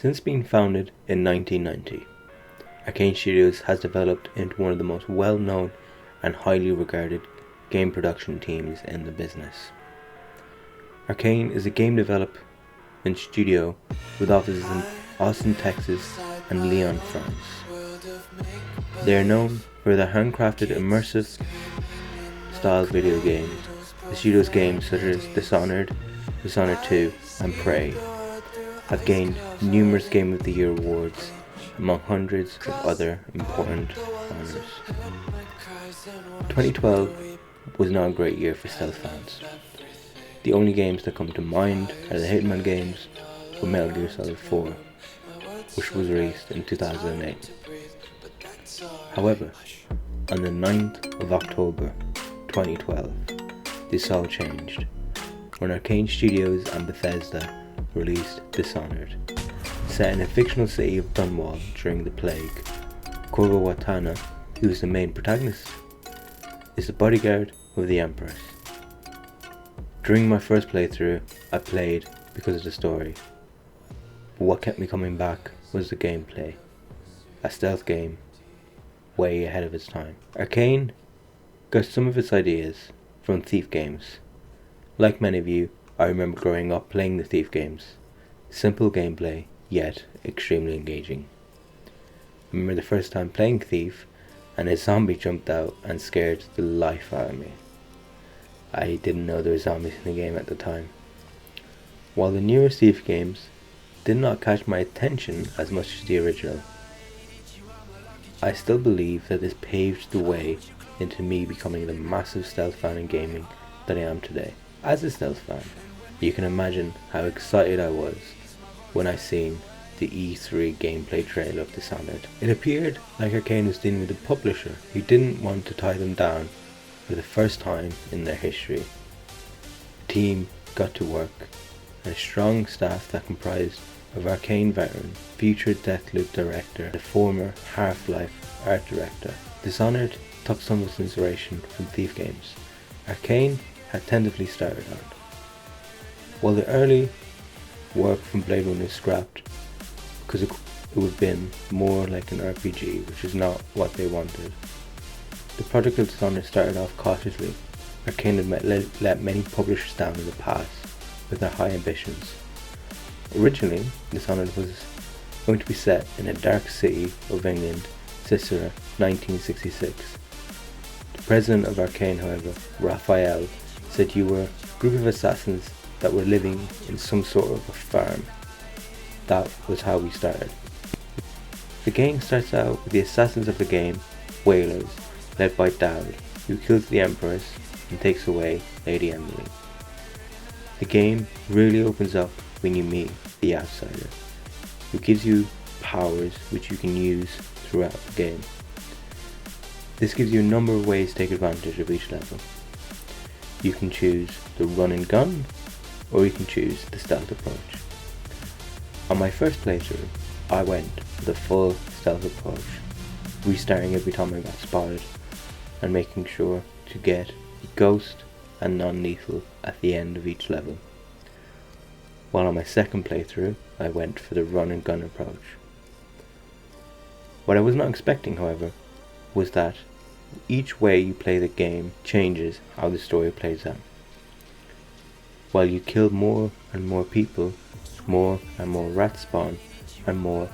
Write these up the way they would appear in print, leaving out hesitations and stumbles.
Since being founded in 1990, Arcane Studios has developed into one of the most well-known and highly regarded game production teams in the business. Arcane is a game development studio with offices in Austin, Texas and Lyon, France. They are known for their handcrafted immersive style video games. The studio's games such as Dishonored, Dishonored 2 and Prey have gained numerous Game of the Year awards among hundreds of other important honours. 2012 was not a great year for stealth fans. The only games that come to mind are the Hitman games or Metal Gear Solid 4, which was released in 2008. However, on the 9th of October 2012, this all changed when Arcane Studios and Bethesda released Dishonored. Set in a fictional city of Dunwall during the Plague, Corvo Watana, who is the main protagonist, is the bodyguard of the Empress. During my first playthrough, I played because of the story, but what kept me coming back was the gameplay. A stealth game, way ahead of its time. Arcane got some of its ideas from Thief games. Like many of you, I remember growing up playing the Thief games. Simple gameplay, yet extremely engaging. I remember the first time playing Thief and a zombie jumped out and scared the life out of me. I didn't know there were zombies in the game at the time. While the newer Thief games did not catch my attention as much as the original, I still believe that this paved the way into me becoming the massive stealth fan in gaming that I am today. As a stealth fan, you can imagine how excited I was when I seen the E3 gameplay trailer of Dishonored. It appeared like Arcane was dealing with a publisher who didn't want to tie them down for the first time in their history. The team got to work, and a strong staff that comprised of Arcane veteran, future Deathloop director, the former Half-Life art director. Dishonored took some of its inspiration from Thief games Arcane had tentatively started on. While the early work from Blade Runner was scrapped because it would have been more like an RPG, which is not what they wanted. The project of Dishonored started off cautiously. Arcane had let many publishers down in the past with their high ambitions. Originally, Dishonored was going to be set in a dark city of England, Sisera, 1966. The president of Arcane, however, Raphael, said you were a group of assassins that were living in some sort of a farm. That was how we started. The game starts out with the assassins of the game, Whalers, led by Dowd, who kills the Empress and takes away Lady Emily. The game really opens up when you meet the Outsider, who gives you powers which you can use throughout the game. This gives you a number of ways to take advantage of each level. You can choose the run and gun, or you can choose the stealth approach. On my first playthrough, I went for the full stealth approach, restarting every time I got spotted and making sure to get ghost and non-lethal at the end of each level. While on my second playthrough, I went for the run and gun approach. What I was not expecting, however, was that each way you play the game changes how the story plays out. While you kill more and more people, more and more rats spawn, and more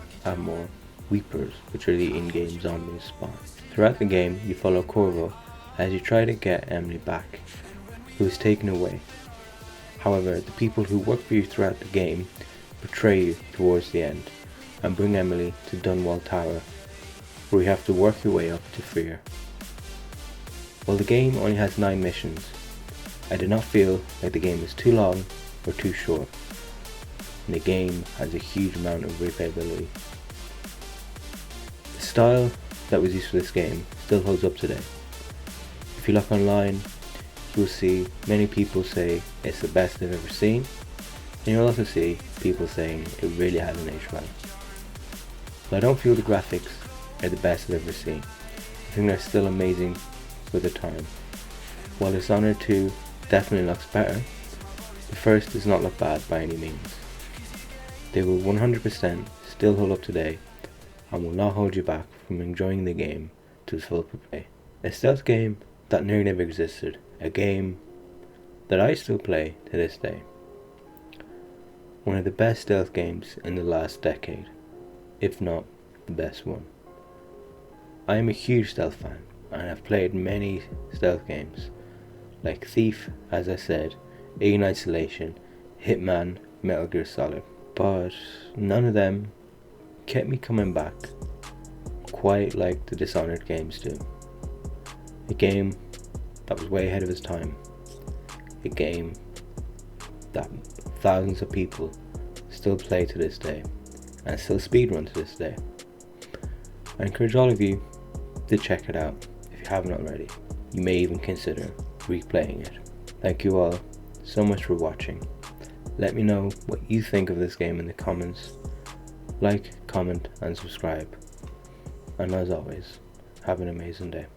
weepers, which are the in-game zombies, spawn. Throughout the game, you follow Corvo as you try to get Emily back, who is taken away. However, the people who work for you throughout the game betray you towards the end and bring Emily to Dunwall Tower, where you have to work your way up to free her. While the game only has 9 missions, I did not feel like the game was too long or too short, and the game has a huge amount of replayability. The style that was used for this game still holds up today. If you look online, you will see many people say it's the best they've ever seen, and you'll also see people saying it really hasn't aged well. But I don't feel the graphics are the best I've ever seen. I think they're still amazing for the time. While Dishonored 2 definitely looks better, the first does not look bad by any means. They will 100% still hold up today and will not hold you back from enjoying the game to its full play. A stealth game that nearly never existed, a game that I still play to this day. One of the best stealth games in the last decade, if not the best one. I am a huge stealth fan and have played many stealth games like Thief, as I said, Alien Isolation, Hitman, Metal Gear Solid, but none of them kept me coming back quite like the Dishonored games do. A game that was way ahead of its time, a game that thousands of people still play to this day and still speedrun to this day. I encourage all of you to check it out if you haven't already. You may even consider replaying it. Thank you all so much for watching. Let me know what you think of this game in the comments. Like, comment and subscribe. And as always, have an amazing day.